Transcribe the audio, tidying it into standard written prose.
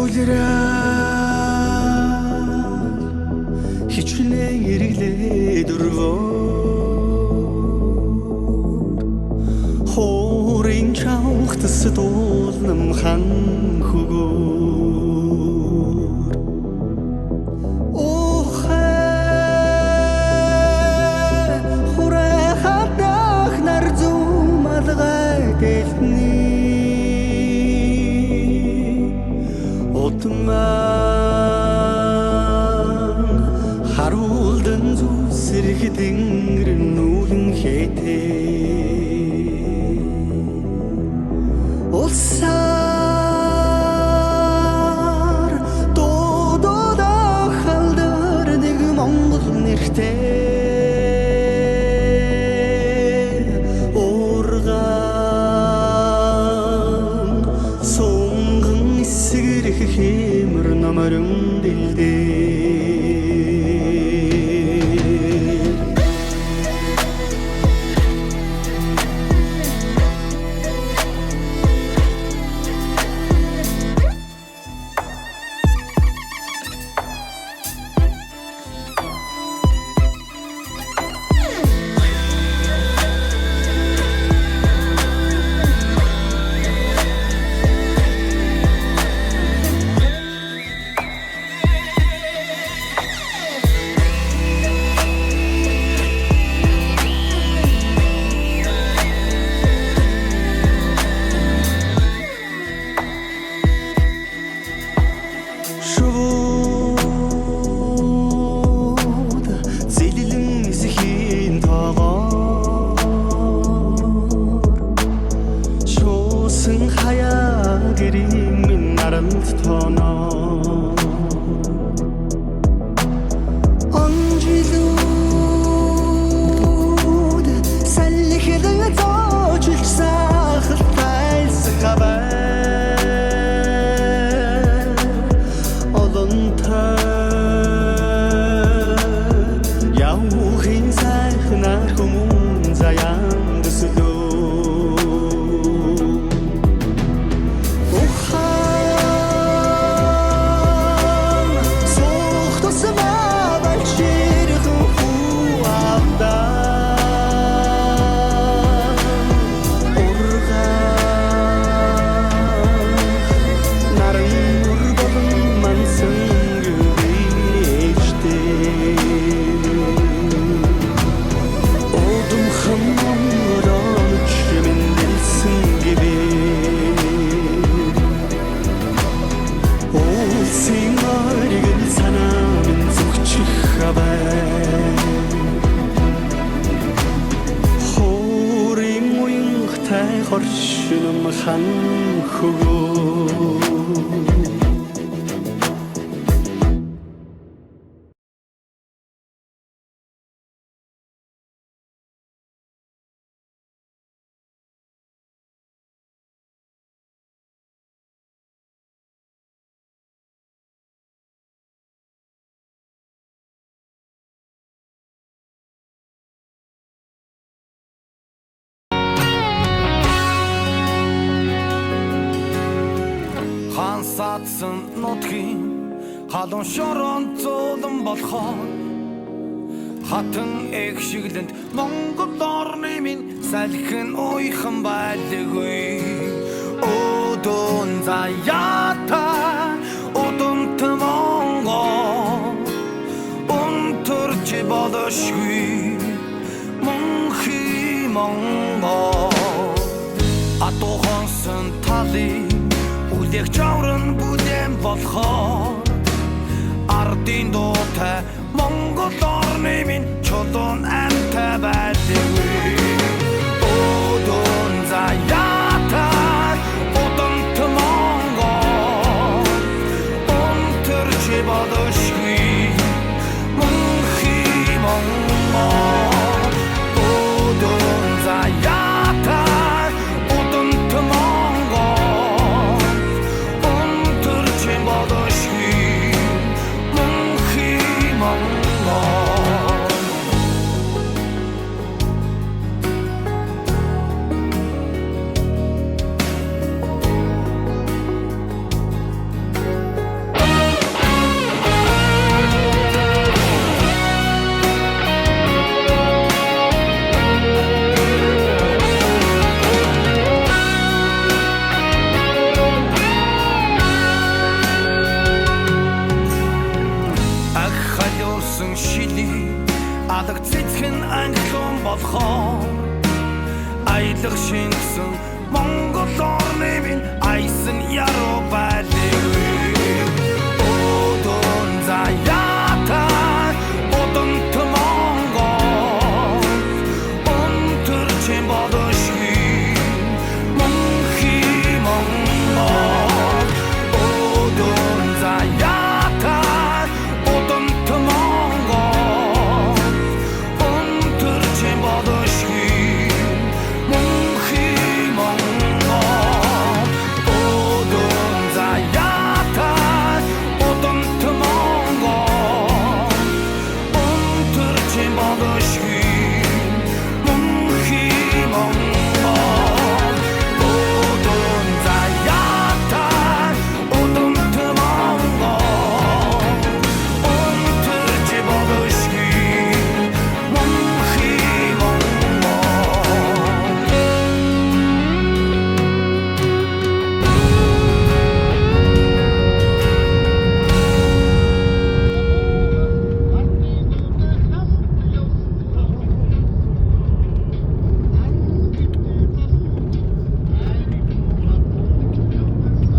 улирал хичнээн дөрвөө хорин чавхтас дуулнам хан хөгөөр охэ хурахадах нарзумалгай дэлтний Otman haruldan zusirgidin nulun hete Olsar dododa kaldırdık Mongol nirte Organ soğun isgirih hemir namarın dilde Horşunum han hugoo Саадсан нутгийн халуун шорон зуулан болохоор хатан эгшиглэнд Монгол орны минь салхин уйхан байлгүй Одон заяата одонт Монгол унтурч болошгүй Монхи Монгол атохонсон тали Үлэх чаврын бүлээн болохоор ардын дуутай Монгол орны минь чулуун амтай байлгүй Одон заяатай одонт Монгол унтэрч болошгүй Монхи Монгол Одон заяатай одонт Монгол унтэрч болошгүй Монхи Монгол болохоор аялах шингсэн Монгол орны минь айсан яруу байлиг